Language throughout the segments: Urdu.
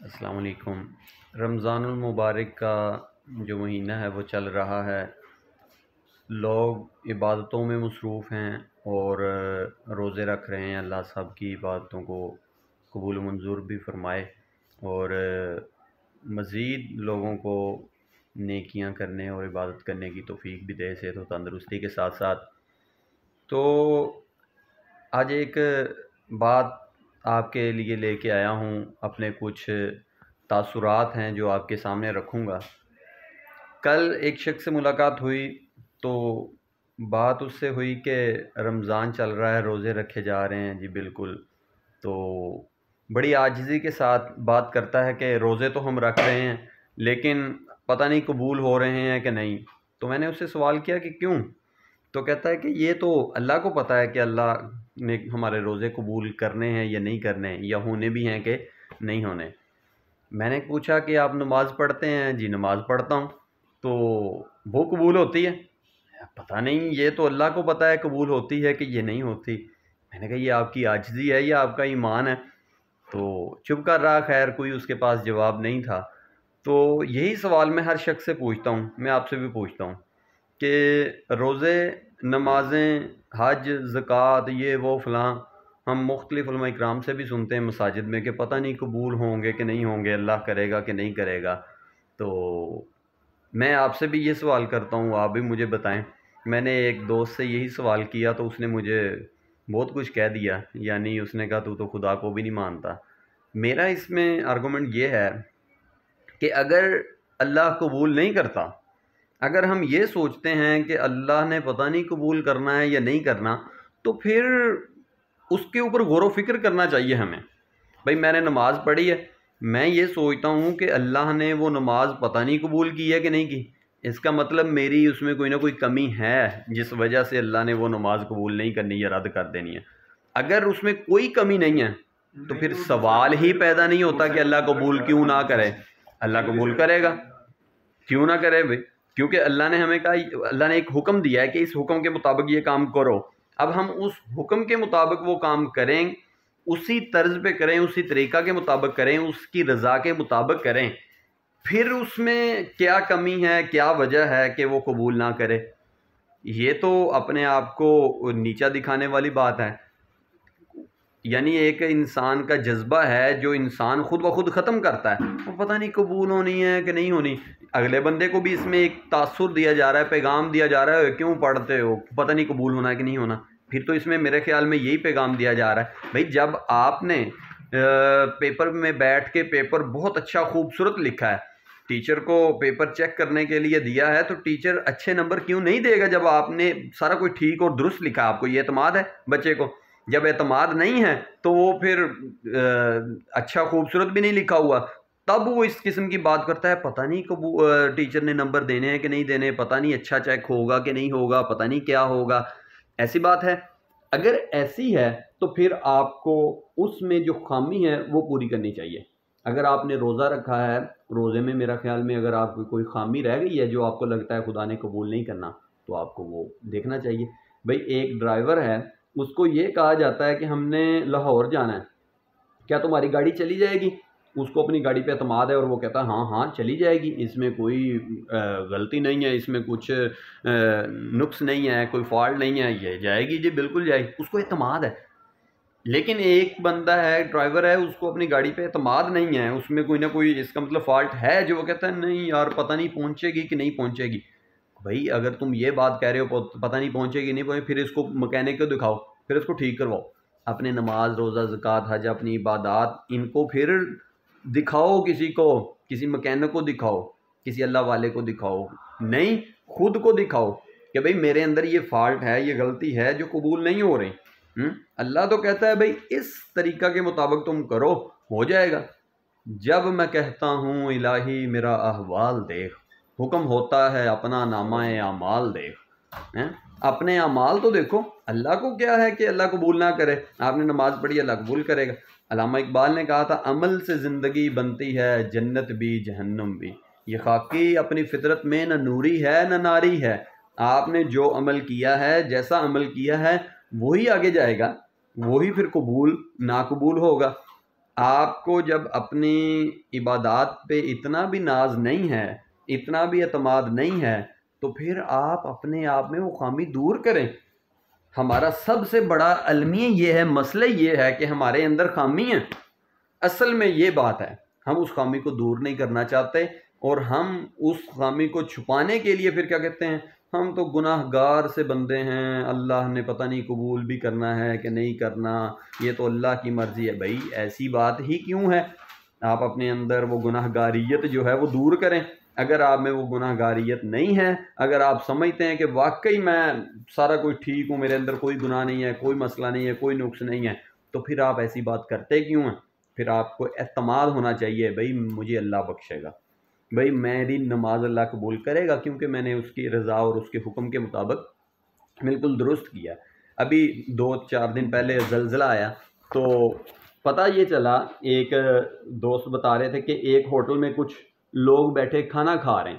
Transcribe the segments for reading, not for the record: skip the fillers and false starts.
السلام علیکم۔ رمضان المبارک کا جو مہینہ ہے وہ چل رہا ہے، لوگ عبادتوں میں مصروف ہیں اور روزے رکھ رہے ہیں۔ اللہ سب کی عبادتوں کو قبول و منظور بھی فرمائے اور مزید لوگوں کو نیکیاں کرنے اور عبادت کرنے کی توفیق بھی دے، صحت و تندرستی کے ساتھ ساتھ۔ تو آج ایک بات آپ کے لیے لے کے آیا ہوں، اپنے کچھ تاثرات ہیں جو آپ کے سامنے رکھوں گا۔ کل ایک شخص سے ملاقات ہوئی تو بات اس سے ہوئی کہ رمضان چل رہا ہے، روزے رکھے جا رہے ہیں۔ جی بالکل۔ تو بڑی عاجزی کے ساتھ بات کرتا ہے کہ روزے تو ہم رکھ رہے ہیں لیکن پتہ نہیں قبول ہو رہے ہیں کہ نہیں۔ تو میں نے اس سے سوال کیا کہ کیوں؟ تو کہتا ہے کہ یہ تو اللہ کو پتہ ہے کہ اللہ نے ہمارے روزے قبول کرنے ہیں یا نہیں کرنے، یا ہونے بھی ہیں کہ نہیں ہونے۔ میں نے پوچھا کہ آپ نماز پڑھتے ہیں؟ جی نماز پڑھتا ہوں۔ تو وہ قبول ہوتی ہے؟ پتہ نہیں، یہ تو اللہ کو پتہ ہے قبول ہوتی ہے کہ یہ نہیں ہوتی۔ میں نے کہا یہ آپ کی عاجزی ہے یا آپ کا ایمان ہے؟ تو چپ کر رہا، خیر کوئی اس کے پاس جواب نہیں تھا۔ تو یہی سوال میں ہر شخص سے پوچھتا ہوں، میں آپ سے بھی پوچھتا ہوں کہ روزے، نمازیں، حج، زکوٰۃ، یہ وہ فلاں، ہم مختلف علماء اکرام سے بھی سنتے ہیں مساجد میں کہ پتہ نہیں قبول ہوں گے کہ نہیں ہوں گے، اللہ کرے گا کہ نہیں کرے گا۔ تو میں آپ سے بھی یہ سوال کرتا ہوں، آپ بھی مجھے بتائیں۔ میں نے ایک دوست سے یہی سوال کیا تو اس نے مجھے بہت کچھ کہہ دیا، یعنی اس نے کہا تو خدا کو بھی نہیں مانتا۔ میرا اس میں آرگومنٹ یہ ہے کہ اگر اللہ قبول نہیں کرتا، اگر ہم یہ سوچتے ہیں کہ اللہ نے پتہ نہیں قبول کرنا ہے یا نہیں کرنا، تو پھر اس کے اوپر غور و فکر کرنا چاہیے ہمیں۔ بھئی میں نے نماز پڑھی ہے، میں یہ سوچتا ہوں کہ اللہ نے وہ نماز پتہ نہیں قبول کی ہے کہ نہیں کی، اس کا مطلب میری اس میں کوئی نہ کوئی کمی ہے جس وجہ سے اللہ نے وہ نماز قبول نہیں کرنی یا رد کر دینی ہے۔ اگر اس میں کوئی کمی نہیں ہے تو پھر سوال ہی پیدا نہیں ہوتا کہ اللہ قبول کیوں نہ کرے۔ اللہ قبول کرے گا، کیوں نہ کرے بھئی؟ کیونکہ اللہ نے ہمیں کہا، اللہ نے ایک حکم دیا ہے کہ اس حکم کے مطابق یہ کام کرو۔ اب ہم اس حکم کے مطابق وہ کام کریں، اسی طرز پہ کریں، اسی طریقہ کے مطابق کریں، اس کی رضا کے مطابق کریں، پھر اس میں کیا کمی ہے، کیا وجہ ہے کہ وہ قبول نہ کرے؟ یہ تو اپنے آپ کو نیچا دکھانے والی بات ہے۔ یعنی ایک انسان کا جذبہ ہے جو انسان خود بخود ختم کرتا ہے، وہ پتہ نہیں قبول ہونی ہے کہ نہیں ہونی۔ اگلے بندے کو بھی اس میں ایک تاثر دیا جا رہا ہے، پیغام دیا جا رہا ہے، کیوں پڑھتے ہو، پتہ نہیں قبول ہونا ہے کہ نہیں ہونا۔ پھر تو اس میں میرے خیال میں یہی پیغام دیا جا رہا ہے، بھئی جب آپ نے پیپر میں بیٹھ کے پیپر بہت اچھا خوبصورت لکھا ہے، ٹیچر کو پیپر چیک کرنے کے لیے دیا ہے، تو ٹیچر اچھے نمبر کیوں نہیں دے گا جب آپ نے سارا کوئی ٹھیک اور درست لکھا؟ آپ کو یہ اعتماد ہے بچے کو؟ جب اعتماد نہیں ہے تو وہ پھر اچھا خوبصورت بھی نہیں لکھا ہوا، تب وہ اس قسم کی بات کرتا ہے، پتہ نہیں ٹیچر نے نمبر دینے ہیں کہ نہیں دینے، پتہ نہیں اچھا چیک ہوگا کہ نہیں ہوگا، پتہ نہیں کیا ہوگا۔ ایسی بات ہے؟ اگر ایسی ہے تو پھر آپ کو اس میں جو خامی ہے وہ پوری کرنی چاہیے۔ اگر آپ نے روزہ رکھا ہے، روزے میں میرا خیال میں اگر آپ کو کوئی خامی رہ گئی ہے جو آپ کو لگتا ہے خدا نے قبول نہیں کرنا، تو آپ کو وہ دیکھنا چاہیے۔ بھئی ایک ڈرائیور ہے، اس کو یہ کہا جاتا ہے کہ ہم نے لاہور جانا ہے، کیا تمہاری گاڑی چلی جائے گی؟ اس کو اپنی گاڑی پہ اعتماد ہے اور وہ کہتا ہے ہاں ہاں چلی جائے گی، اس میں کوئی غلطی نہیں ہے، اس میں کچھ نقص نہیں ہے، کوئی فالٹ نہیں ہے، یہ جائے گی، جی بالکل جائے گی، اس کو اعتماد ہے۔ لیکن ایک بندہ ہے، ڈرائیور ہے، اس کو اپنی گاڑی پہ اعتماد نہیں ہے، اس میں کوئی نہ کوئی اس کا مطلب فالٹ ہے، جو وہ کہتا ہے نہیں یار پتہ نہیں پہنچے گی کہ نہیں پہنچے گی۔ بھائی اگر تم یہ بات کہہ رہے ہو پتہ نہیں پہنچے گی نہیں پہنچے، پھر اس کو مکینک کو دکھاؤ، پھر اس کو ٹھیک کرواؤ۔ اپنے نماز، روزہ، زکوٰۃ، حج، اپنی عبادات، ان کو پھر دکھاؤ کسی کو، کسی مکینک کو دکھاؤ، کسی اللہ والے کو دکھاؤ، نہیں خود کو دکھاؤ کہ بھئی میرے اندر یہ فالٹ ہے، یہ غلطی ہے جو قبول نہیں ہو رہی۔ اللہ تو کہتا ہے بھئی اس طریقہ کے مطابق تم کرو، ہو جائے گا۔ جب میں کہتا ہوں الہی میرا احوال دیکھ، حکم ہوتا ہے اپنا نامہ اعمال دیکھ، اپنے اعمال تو دیکھو، اللہ کو کیا ہے کہ اللہ قبول نہ کرے؟ آپ نے نماز پڑھی، اللہ قبول کرے گا۔ علامہ اقبال نے کہا تھا عمل سے زندگی بنتی ہے جنت بھی جہنم بھی، یہ خاکی اپنی فطرت میں نہ نوری ہے نہ ناری ہے۔ آپ نے جو عمل کیا ہے، جیسا عمل کیا ہے، وہی آگے جائے گا، وہی پھر قبول ناقبول ہوگا۔ آپ کو جب اپنی عبادات پہ اتنا بھی ناز نہیں ہے، اتنا بھی اعتماد نہیں ہے، تو پھر آپ اپنے آپ میں وہ خامی دور کریں۔ ہمارا سب سے بڑا المیہ یہ ہے، مسئلہ یہ ہے کہ ہمارے اندر خامی ہے، اصل میں یہ بات ہے، ہم اس خامی کو دور نہیں کرنا چاہتے، اور ہم اس خامی کو چھپانے کے لیے پھر کیا کہتے ہیں، ہم تو گناہ گار سے بندے ہیں، اللہ نے پتہ نہیں قبول بھی کرنا ہے کہ نہیں کرنا، یہ تو اللہ کی مرضی ہے۔ بھائی ایسی بات ہی کیوں ہے؟ آپ اپنے اندر وہ گناہ گاریت جو ہے وہ دور کریں۔ اگر آپ میں وہ گناہ گاریت نہیں ہے، اگر آپ سمجھتے ہیں کہ واقعی میں سارا کچھ ٹھیک ہوں، میرے اندر کوئی گناہ نہیں ہے، کوئی مسئلہ نہیں ہے، کوئی نقص نہیں ہے، تو پھر آپ ایسی بات کرتے کیوں ہیں؟ پھر آپ کو اعتماد ہونا چاہیے، بھائی مجھے اللہ بخشے گا، بھائی میری نماز اللہ قبول کرے گا، کیونکہ میں نے اس کی رضا اور اس کے حکم کے مطابق بالکل درست کیا۔ ابھی 2-4 دن پہلے زلزلہ آیا تو پتہ یہ چلا، ایک دوست بتا رہے تھے کہ ایک ہوٹل میں کچھ لوگ بیٹھے کھانا کھا رہے ہیں،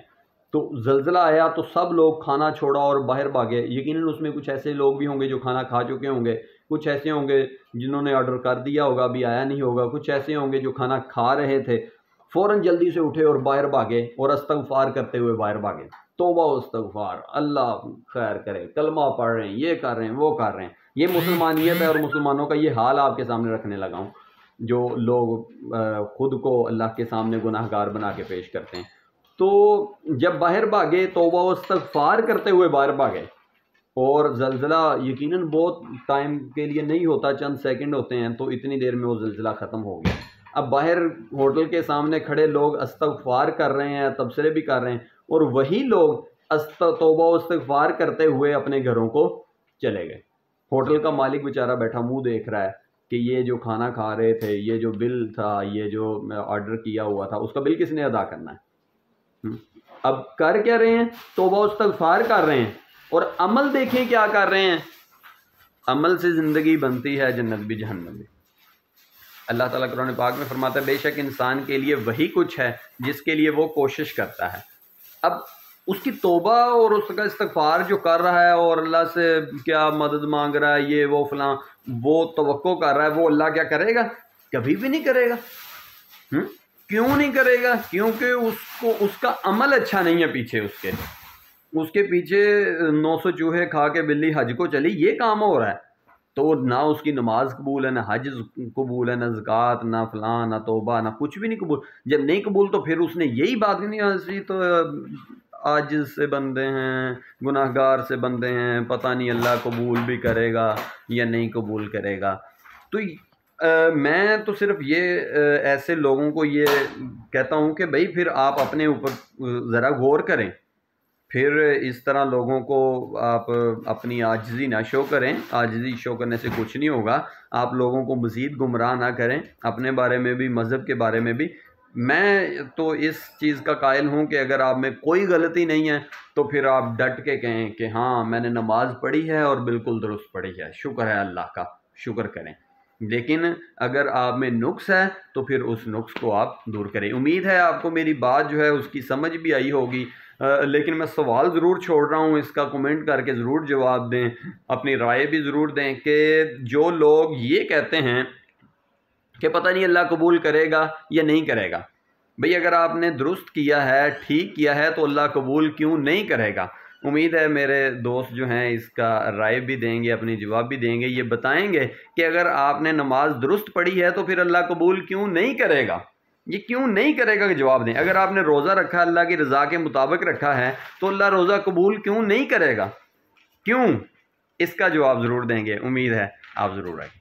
تو زلزلہ آیا تو سب لوگ کھانا چھوڑا اور باہر بھاگے۔ یقیناً اس میں کچھ ایسے لوگ بھی ہوں گے جو کھانا کھا چکے ہوں گے، کچھ ایسے ہوں گے جنہوں نے آرڈر کر دیا ہوگا ابھی آیا نہیں ہوگا، کچھ ایسے ہوں گے جو کھانا کھا رہے تھے، فوراً جلدی سے اٹھے اور باہر بھاگے اور استغفار کرتے ہوئے باہر بھاگے، توبہ و استغفار، اللہ خیر کرے، کلمہ پڑھ رہے ہیں، یہ کر رہے ہیں، وہ کر رہے ہیں۔ یہ مسلمانیت ہے، اور مسلمانوں کا یہ حال آپ کے سامنے رکھنے لگا ہوں، جو لوگ خود کو اللہ کے سامنے گناہ گار بنا کے پیش کرتے ہیں۔ تو جب باہر بھاگے، توبہ و استغفار کرتے ہوئے باہر بھاگے، اور زلزلہ یقیناً بہت ٹائم کے لیے نہیں ہوتا، چند سیکنڈ ہوتے ہیں، تو اتنی دیر میں وہ زلزلہ ختم ہو گیا۔ اب باہر ہوٹل کے سامنے کھڑے لوگ استغفار کر رہے ہیں، تبصرے بھی کر رہے ہیں، اور وہی لوگ توبہ و استغفار کرتے ہوئے اپنے گھروں کو چلے گئے۔ ہوٹل کا مالک بیچارہ بیٹھا منہ دیکھ رہا ہے کہ یہ جو کھانا کھا رہے تھے، یہ جو بل تھا، یہ جو آرڈر کیا ہوا تھا، اس کا بل کس نے ادا کرنا ہے؟ اب کر کیا رہے ہیں؟ توبہ و استغفار کر رہے ہیں، اور عمل دیکھیں کیا کر رہے ہیں۔ عمل سے زندگی بنتی ہے، جنت بھی جہنم بھی۔ اللہ تعالیٰ قرآن پاک میں فرماتا ہے، بے شک انسان کے لیے وہی کچھ ہے جس کے لیے وہ کوشش کرتا ہے۔ اب اس کی توبہ اور اس کا استغفار جو کر رہا ہے، اور اللہ سے کیا مدد مانگ رہا ہے، یہ وہ فلاں، وہ توقع کر رہا ہے، وہ اللہ کیا کرے گا؟ کبھی بھی نہیں کرے گا۔ کیوں نہیں کرے گا؟ کیونکہ اس کا عمل اچھا نہیں ہے، پیچھے اس کے پیچھے 900 چوہے کھا کے بلی حج کو چلی، یہ کام ہو رہا ہے، تو نہ اس کی نماز قبول ہے، نہ حج قبول ہے، نہ زکوٰۃ، نہ فلاں، نہ توبہ، نہ کچھ بھی نہیں قبول۔ جب نہیں قبول تو پھر اس نے یہی بات نہیں، ایسی تو عاجز سے بندے ہیں، گناہ گار سے بندے ہیں، پتہ نہیں اللہ قبول بھی کرے گا یا نہیں قبول کرے گا۔ تو میں تو صرف یہ ایسے لوگوں کو یہ کہتا ہوں کہ بھائی پھر آپ اپنے اوپر ذرا غور کریں، پھر اس طرح لوگوں کو آپ اپنی عاجزی نہ شو کریں۔ عاجزی شو کرنے سے کچھ نہیں ہوگا، آپ لوگوں کو مزید گمراہ نہ کریں، اپنے بارے میں بھی، مذہب کے بارے میں بھی۔ میں تو اس چیز کا قائل ہوں کہ اگر آپ میں کوئی غلطی نہیں ہے تو پھر آپ ڈٹ کے کہیں کہ ہاں میں نے نماز پڑھی ہے اور بالکل درست پڑھی ہے، شکر ہے اللہ کا، شکر کریں۔ لیکن اگر آپ میں نقص ہے تو پھر اس نقص کو آپ دور کریں۔ امید ہے آپ کو میری بات جو ہے اس کی سمجھ بھی آئی ہوگی، لیکن میں سوال ضرور چھوڑ رہا ہوں، اس کا کمنٹ کر کے ضرور جواب دیں، اپنی رائے بھی ضرور دیں کہ جو لوگ یہ کہتے ہیں کہ پتہ نہیں اللہ قبول کرے گا یا نہیں کرے گا، بھئی اگر آپ نے درست کیا ہے، ٹھیک کیا ہے، تو اللہ قبول کیوں نہیں کرے گا؟ امید ہے میرے دوست جو ہیں اس کا رائے بھی دیں گے، اپنی جواب بھی دیں گے، یہ بتائیں گے کہ اگر آپ نے نماز درست پڑھی ہے تو پھر اللہ قبول کیوں نہیں کرے گا؟ یہ کیوں نہیں کرے گا کہ جواب دیں۔ اگر آپ نے روزہ رکھا، اللہ کی رضا کے مطابق رکھا ہے، تو اللہ روزہ قبول کیوں نہیں کرے گا؟ کیوں؟ اس کا جواب ضرور دیں گے، امید ہے آپ ضرور آئیں۔